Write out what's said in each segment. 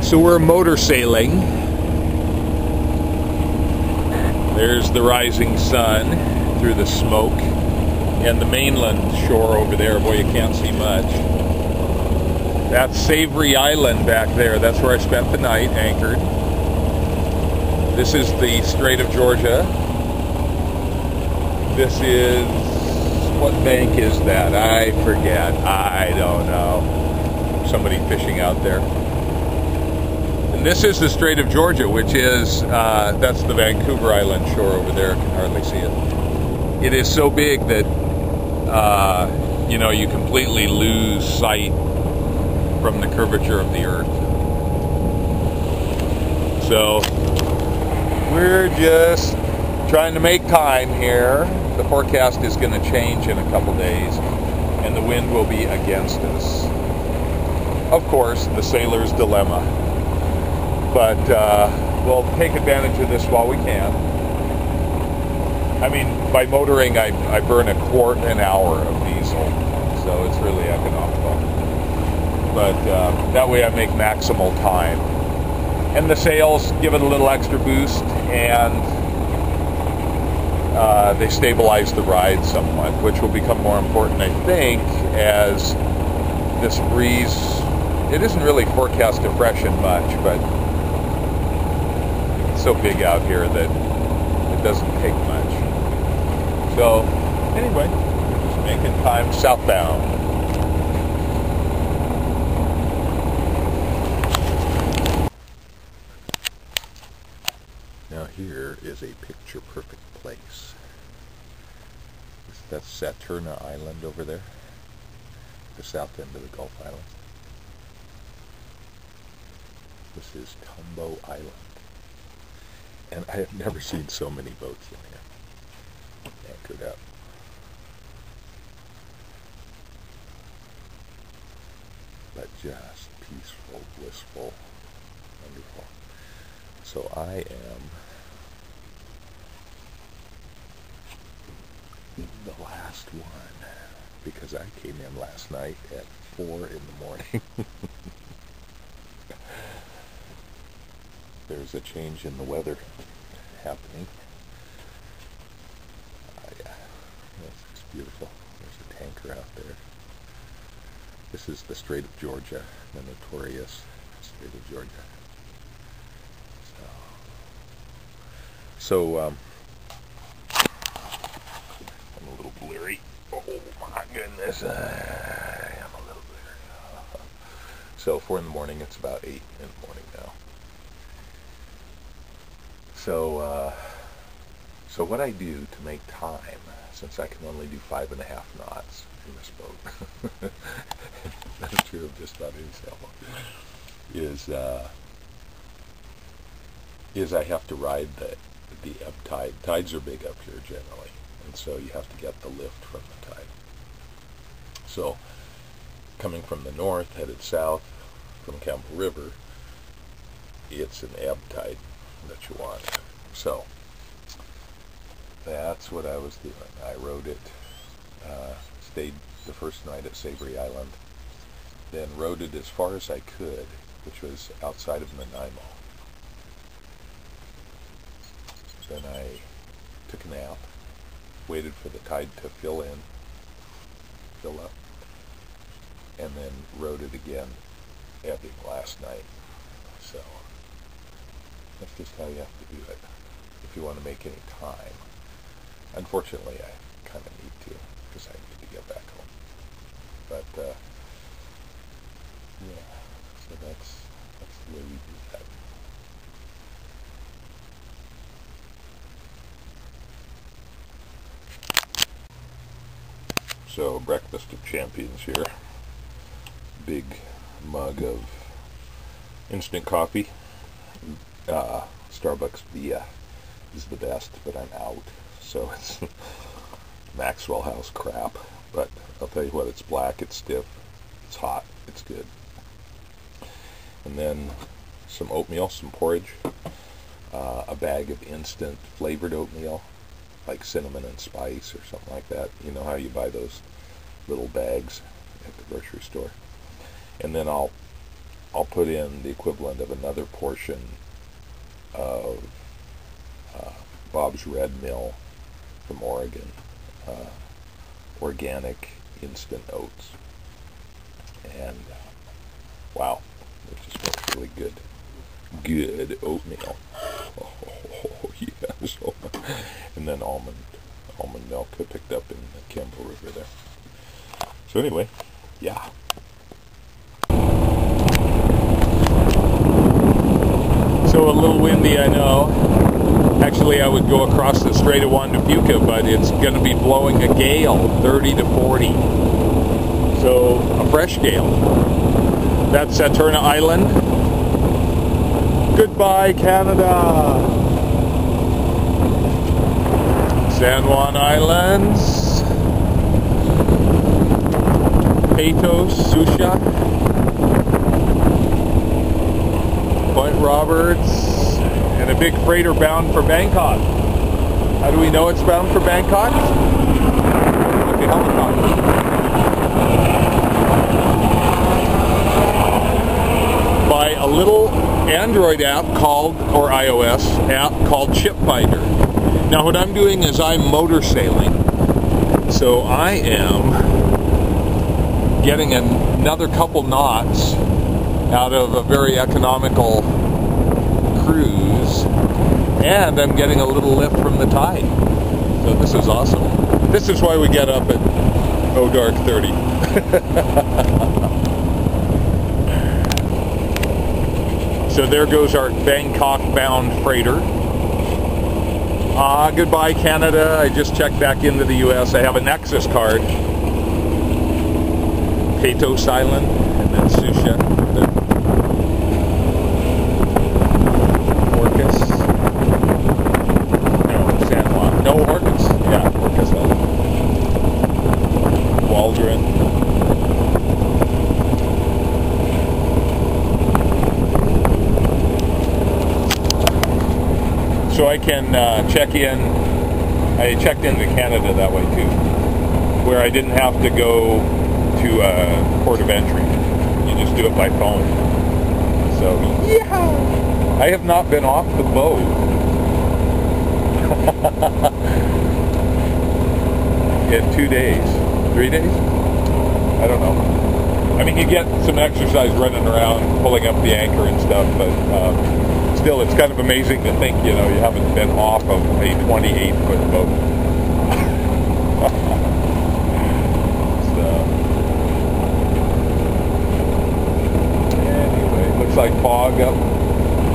So we're motor sailing. There's the rising sun through the smoke, and the mainland shore over there. Boy, you can't see much. That's Savory Island back there. That's where I spent the night, anchored. This is the Strait of Georgia. This is, what bank is that? I forget. I don't know. Somebody fishing out there. And this is the Strait of Georgia, which is, that's the Vancouver Island shore over there. I can hardly see it. It is so big that, you know, you completely lose sight from the curvature of the earth. So, we're just trying to make time here. The forecast is going to change in a couple days, and the wind will be against us. Of course, the sailor's dilemma. But we'll take advantage of this while we can. I mean, by motoring, I burn a quart an hour of diesel, so it's really economical. But that way I make maximal time. And the sails give it a little extra boost, and they stabilize the ride somewhat, which will become more important, I think, as this breeze, it isn't really forecast to freshen much, but it's so big out here that it doesn't take much. So, anyway, just making time southbound. Now here is a picture-perfect place. That's Saturna Island over there, the south end of the Gulf Island. This is Tumbo Island. And I have never seen so many boats in here, anchored up. But just peaceful, blissful, wonderful. So I am the last one, because I came in last night at 4 in the morning. There's a change in the weather happening. Yeah, that's just beautiful. There's a tanker out there. This is the Strait of Georgia, the notorious Strait of Georgia. So I'm a little bleary. Oh my goodness, I am a little bleary. So 4 in the morning, it's about 8 in the morning now. So what I do to make time, since I can only do 5.5 knots in this boat, that's true of just about any sailboat, is I have to ride the ebb tide. Tides are big up here generally, and so you have to get the lift from the tide. So coming from the north, headed south from Campbell River, it's an ebb tide that you want. So that's what I was doing. I rode it, stayed the first night at Savory Island, then rode it as far as I could, which was outside of Nanaimo. Then I took a nap, waited for the tide to fill up, and then rode it again, ebbing last night. So that's just how you have to do it if you want to make any time. Unfortunately, I kind of need to, because I need to get back home. But yeah, so that's the way we do that. So, breakfast of champions here. Big mug of instant coffee. Starbucks Via is the best, but I'm out. So it's Maxwell House crap. But I'll tell you what, it's black, it's stiff, it's hot, it's good. And then some oatmeal, some porridge, a bag of instant flavored oatmeal, like cinnamon and spice or something like that. You know how you buy those little bags at the grocery store. And then I'll I'll put in the equivalent of another portion of Bob's Red Mill from Oregon, organic instant oats, and wow, it just smells really good. Good oatmeal. Oh yes. And then almond milk I picked up in the Campbell River there. So anyway, yeah. So a little windy, I know. Actually, I would go across the Strait of Puget, but it's going to be blowing a gale, 30 to 40. So a fresh gale. That's Saturna Island. Goodbye, Canada. San Juan Islands. Peytos, Susha. Point Roberts, and a big freighter bound for Bangkok. How do we know it's bound for Bangkok? Look at the helicopter. By a little Android app called, or iOS app called Ship Finder. Now what I'm doing is I'm motor sailing. So I am getting another couple knots out of a very economical cruise, and I'm getting a little lift from the tide. So this is awesome. This is why we get up at dark 30. So there goes our Bangkok bound freighter. Goodbye, Canada. I just checked back into the US. I have a Nexus card. Peytos Island, and then Susha. Orcas. No, San Juan. No, Orcas. Yeah, Orcas Island. Waldron. So I can check in. I checked into Canada that way too, where I didn't have to go to port of entry. You just do it by phone. So yeah, I have not been off the boat. In 2 days, 3 days. I don't know. I mean, you get some exercise running around, pulling up the anchor and stuff, but still, it's kind of amazing to think, you know, you haven't been off of a 28-foot boat. Looks like fog up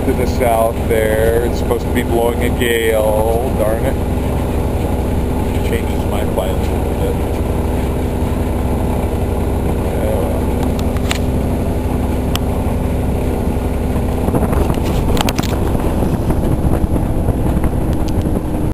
to the south there. It's supposed to be blowing a gale. Darn it. Changes my plans a little bit.